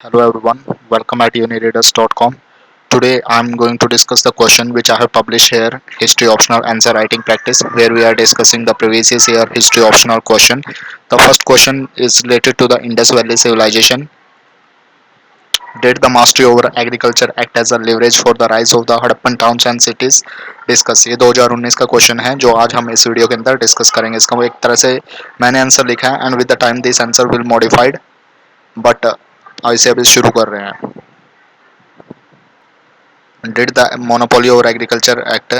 Hello everyone, welcome at unireaders.com. Today I am going to discuss the question which I have published here, history optional answer writing practice, where we are discussing the previous year history optional question. The first question is related to the Indus Valley civilization. Did the mastery over agriculture act as a leverage for the rise of the Harappan towns and cities? Discuss ये 2019 का question है जो आज हम इस video के अंदर discuss करेंगे. इसका वो एक तरह से मैंने आंसर लिखा है and with the time this answer will modified but इसे अभी शुरू कर रहे हैं. Did the monopoly over agriculture act,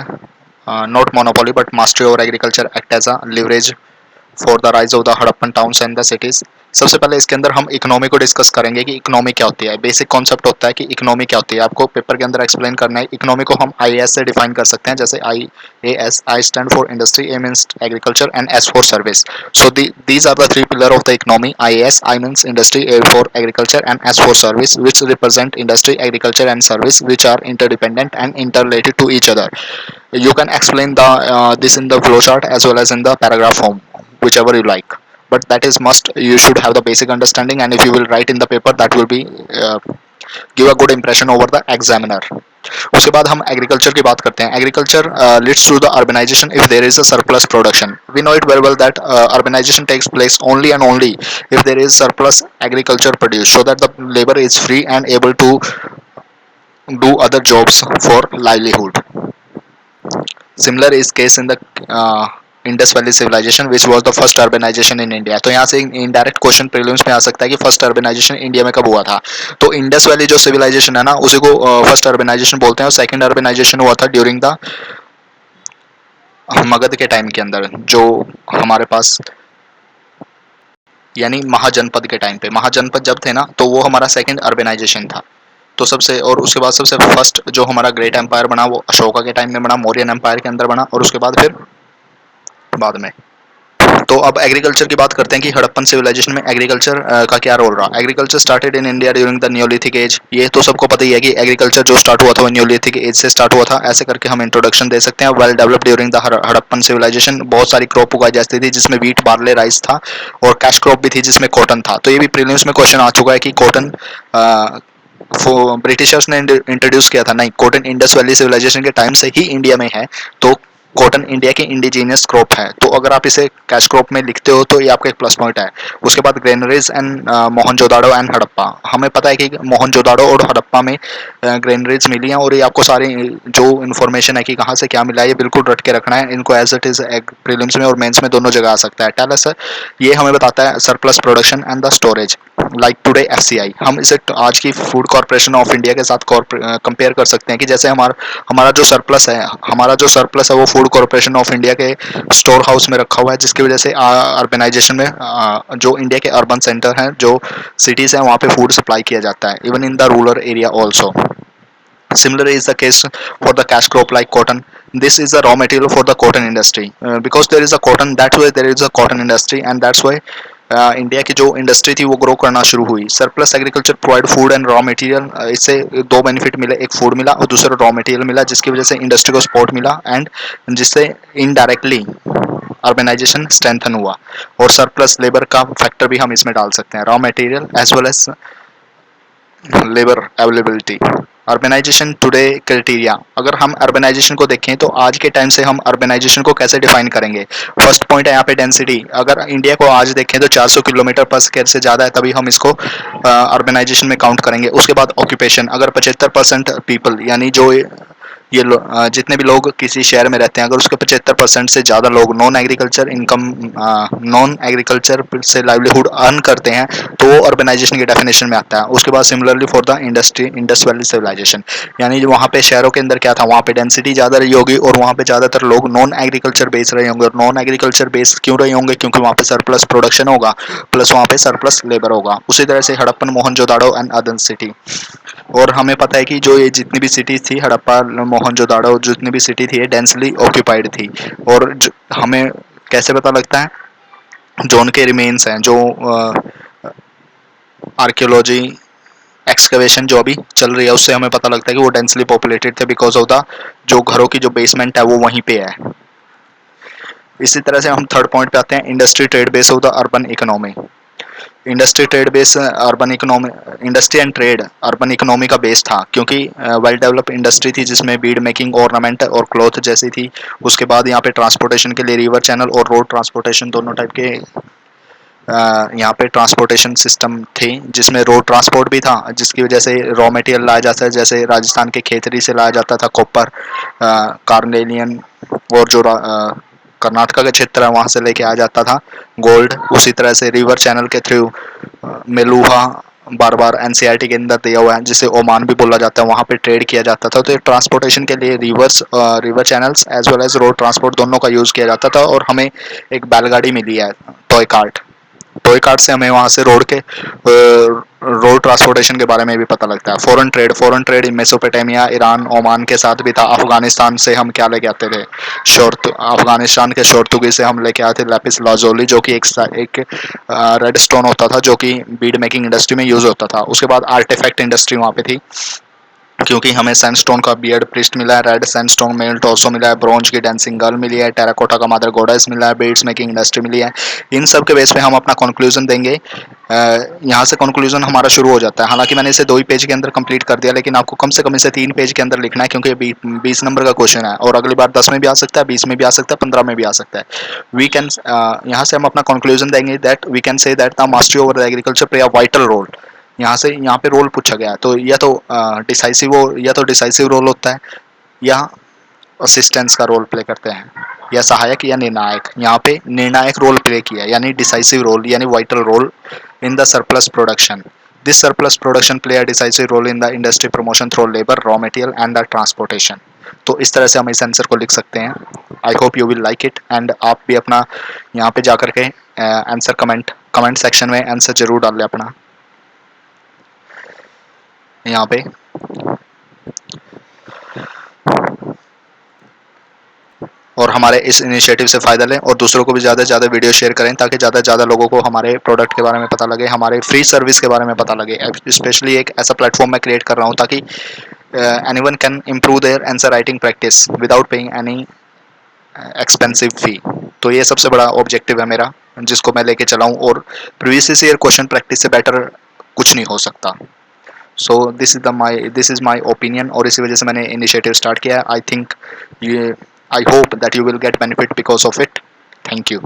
not monopoly but mastery over agriculture act as a leverage for the rise of the Harappan towns and the cities. सबसे पहले इसके अंदर हम इकोनॉमी को डिस्कस करेंगे कि इकोनॉमी क्या होती है. बेसिक कॉन्सेप्ट होता है कि इकोनॉमी क्या होती है, आपको पेपर के अंदर एक्सप्लेन करना है. इकोनॉमी को हम आई एस से डिफाइन कर सकते हैं, जैसे I A S, I stand for industry, A means agriculture and S for service. So these are the three pillar of the economy. I S, I means industry, A for agriculture and S for service, which represent industry, agriculture and service which are interdependent and interrelated to each other. You can explain the this in the flowchart as well as in the paragraph form, whichever you like, but that is must. You should have the basic understanding, and if you will write in the paper, that will be give a good impression over the examiner. उसके बाद हम agriculture की बात करते हैं. Agriculture leads to the urbanisation if there is a surplus production. We know it very well that urbanisation takes place only and only if there is surplus agriculture produce, so that the labour is free and able to do other jobs for livelihood. Similar is case in the Indus valley civilisation which was the first urbanisation in India. तो यहाँ से indirect question prelims में आ सकता है कि first urbanisation India में कब हुआ था. तो इंडस वैली जो सिविलाइजेशन है ना, उसी को फर्स्ट अर्बनाइजेशन बोलते हैं. और सेकंड अर्बनाइजेशन हुआ था ड्यूरिंग द मगध के टाइम के अंदर, जो हमारे पास यानी महाजनपद के टाइम पे. महाजनपद जब थे ना, तो वो हमारा सेकंड अर्बनाइजेशन था. तो सबसे और उसके बाद सबसे फर्स्ट जो हमारा ग्रेट एम्पायर बना वो अशोका के टाइम में बना, मौर्यन एम्पायर के अंदर बना. और उसके बाद फिर बाद में. तो अब एग्रीकल्चर की बात करते हैं कि हड़प्पन सिविलाइजेशन में एग्रीकल्चर का क्या रोल रहा. Agriculture started in India during the neolithic age. ये तो सबको पता ही है कि एग्रीकल्चर जो स्टार्ट हुआ था वो न्योलिथिक एज से स्टार्ट हुआ था. ऐसे करके हम इंट्रोडक्शन दे सकते हैं. Well developed during the Harappan civilisation. बहुत सारी क्रॉप उगाई जाती थी जिसमें वीट, बार्ले, राइस था, और कैश क्रॉप भी थी जिसमें कॉटन था. तो ये भी प्रीलिम्स में क्वेश्चन आ चुका है कि कॉटन ब्रिटिशर्स ने इंट्रोड्यूस किया था. नहीं, कॉटन इंडस वैली सिविलाइजेशन के टाइम से ही इंडिया में है. तो कॉटन इंडिया की इंडिजीनियस क्रॉप है. तो अगर आप इसे कैश क्रॉप में लिखते हो तो ये आपका एक प्लस पॉइंट है. उसके बाद granaries and Mohenjodaro and Harappa. हमें पता है कि मोहनजोदाड़ो और हड़प्पा में ग्रेनरीज मिली हैं, और ये आपको सारी जो इन्फॉर्मेशन है कि कहाँ से क्या मिला है, ये बिल्कुल रट के रखना है. इनको एज इट इज प्रीलिम्स में और मेंस में दोनों जगह आ सकता है. टेल अस सर, ये हमें बताता है surplus production and the storage. Like today FCI, हम इसे आज की फूड कॉर्पोरेशन ऑफ इंडिया के साथ कंपेयर कर सकते हैं कि जैसे हमारा जो सरप्लस है वो फूड कॉर्पोरेशन ऑफ इंडिया के स्टोर हाउस में रखा हुआ है, जिसकी वजह से अर्बनाइजेशन में जो इंडिया के अर्बन सेंटर हैं, जो सिटीज़ हैं, वहाँ पे फूड सप्लाई किया जाता है, even in the rural area also. Similar is the case for the cash crop like cotton. This is the raw material for the cotton industry. Because there is a cotton, that's why there is a cotton industry, and that's why India की जो industry थी वो grow करना शुरू हुई. Surplus agriculture provide food and raw material. इससे दो benefit मिले, एक फूड मिला और दूसरा रॉ मटेरियल मिला, जिसकी वजह से इंडस्ट्री को सपोर्ट मिला एंड जिससे इनडायरेक्टली अर्बनाइजेशन स्ट्रेंथन हुआ. और सरप्लस लेबर का फैक्टर भी हम इसमें डाल सकते हैं, raw material as well as labour availability. Urbanisation today criteria. अगर हम अर्बनाइजेशन को देखें तो आज के टाइम से हम अर्बनाइजेशन को कैसे डिफाइन करेंगे. फर्स्ट पॉइंट है यहाँ पे डेंसिटी. अगर इंडिया को आज देखें तो 400 किलोमीटर पर स्क्वायर से ज़्यादा है, तभी हम इसको अर्बनाइजेशन में काउंट करेंगे. उसके बाद ऑक्यूपेशन. अगर 75% पीपल यानी जो जितने भी लोग किसी शहर में रहते हैं, अगर उसके 75% से ज़्यादा लोग नॉन एग्रीकल्चर से लाइवलीहुड अर्न करते हैं, तो वो अर्बनाइजेशन की डेफिनेशन में आता है. उसके बाद similarly for the Indus valley civilisation, यानी जो वहाँ पे शहरों के अंदर क्या था, वहाँ पे डेंसिटी ज़्यादा रही होगी और वहाँ पे ज़्यादातर लोग नॉन एग्रीकल्चर बेस रहे होंगे. और नॉन एग्रीकल्चर बेस क्यों रहे होंगे, क्योंकि वहाँ पे सरप्लस प्रोडक्शन होगा प्लस वहाँ पे सरप्लस लेबर होगा. उसी तरह से Harappan, Mohenjodaro and other city. और हमें पता है कि जो ये जितनी भी सिटीज़ थी, हड़प्पा, मोहनजोदाड़ो, जितनी भी सिटी थी, ये डेंसली ऑक्यूपाइड थी. और हमें कैसे पता लगता है, जो उनके रिमेन्स हैं, जो आर्कियोलॉजी एक्सकवेशन जो अभी चल रही है, उससे हमें पता लगता है कि वो डेंसली पॉपुलेटेड थे बिकॉज ऑफ द जो घरों की जो बेसमेंट है वो वहीं पे है. इसी तरह से हम थर्ड पॉइंट पे आते हैं, industry trade base of the urban economy. Industry trade base urban economy, industry and trade urban economy का बेस था, क्योंकि वेल डेवलप इंडस्ट्री थी जिसमें बीड मेकिंग, ऑर्नामेंट और क्लॉथ जैसी थी। उसके बाद यहाँ पे ट्रांसपोर्टेशन के लिए रिवर चैनल और रोड ट्रांसपोर्टेशन दोनों टाइप के यहाँ पे ट्रांसपोर्टेशन सिस्टम थे, जिसमें रोड ट्रांसपोर्ट भी था, जिसकी वजह से रॉ मटेरियल लाया जाता है, जैसे राजस्थान के खेतरी से लाया जाता था कॉपर, कार्नेलियन, और जो कर्नाटका का क्षेत्र है वहाँ से लेके आ जाता था गोल्ड। उसी तरह से रिवर चैनल के थ्रू मेलुहा बार बार एनसीईआरटी के अंदर दिया हुआ है, जिसे ओमान भी बोला जाता है, वहाँ पे ट्रेड किया जाता था। तो ट्रांसपोर्टेशन के लिए river channels as well as road transport दोनों का यूज़ किया जाता था। और हमें एक बैलगाड़ी मिली है, टॉय कार्ट। टॉय कार्ट से हमें वहाँ से रोड ट्रांसपोर्टेशन के बारे में भी पता लगता है। Foreign trade Mesopotamia, Iran, Oman के साथ भी था। अफगानिस्तान से हम क्या लेके आते थे, अफगानिस्तान के शोरतुगी से हम लेके आते थे लैपिस लाजोली, जो कि एक रेड स्टोन होता था, जो कि बीड मेकिंग इंडस्ट्री में यूज होता था। उसके बाद आर्टिफैक्ट इंडस्ट्री वहाँ पे थी, क्योंकि हमें सैंडस्टोन का बियर्ड प्रिस्ट मिला है, रेड सैंडस्टोन मेल टॉर्सो मिला है, ब्रोंज की डांसिंग गर्ल मिली है, टेराकोटा का मदर गॉडेस मिला है, बीड्स मेकिंग इंडस्ट्री मिली है। इन सब के बेस पे हम अपना कंक्लूजन देंगे। यहाँ से कंक्लूजन हमारा शुरू हो जाता है। हालांकि मैंने इसे 2 ही पेज के अंदर कंप्लीट कर दिया, लेकिन आपको कम से कम इसे 3 पेज के अंदर लिखना है, क्योंकि 20 नंबर का क्वेश्चन है और अगली बार 10 में भी आ सकता है, 20 में भी आ सकता है, 15 में भी आ सकता है। वी कैन यहाँ से हम अपना कंक्लूजन देंगे that we can say that the mastery over the agriculture play a vital role. यहाँ से यहाँ पे रोल पूछा गया है, तो या तो डिसाइसिव रोल होता है, या असिस्टेंस का रोल प्ले करते हैं, या सहायक या निर्णायक। यहाँ पे निर्णायक रोल प्ले किया, यानी डिसाइसिव रोल यानी vital role in the surplus production. This surplus production play a decisive role in the industry promotion through labour, raw material and the transportation. तो इस तरह से हम इस आंसर को लिख सकते हैं। I hope you will like it, and आप भी अपना यहाँ पे जाकर के आंसर कमेंट सेक्शन में आंसर जरूर डाल लें अपना यहाँ पे। और हमारे इस इनिशिएटिव से फ़ायदा लें और दूसरों को भी ज़्यादा से ज़्यादा वीडियो शेयर करें, ताकि ज़्यादा से ज़्यादा लोगों को हमारे प्रोडक्ट के बारे में पता लगे, हमारे फ्री सर्विस के बारे में पता लगे। स्पेशली एक ऐसा प्लेटफॉर्म मैं क्रिएट कर रहा हूँ ताकि anyone can improve their answer writing practice without paying any expensive fee. तो ये सबसे बड़ा ऑब्जेक्टिव है मेरा, जिसको मैं लेके चला हूँ। और प्रीवियस ईयर क्वेश्चन प्रैक्टिस से बेटर कुछ नहीं हो सकता। So this is my opinion, और इसी वजह से मैंने इनिशिएटिव स्टार्ट किया है। आई थिंक ये I hope that you will get benefit because of it. Thank you.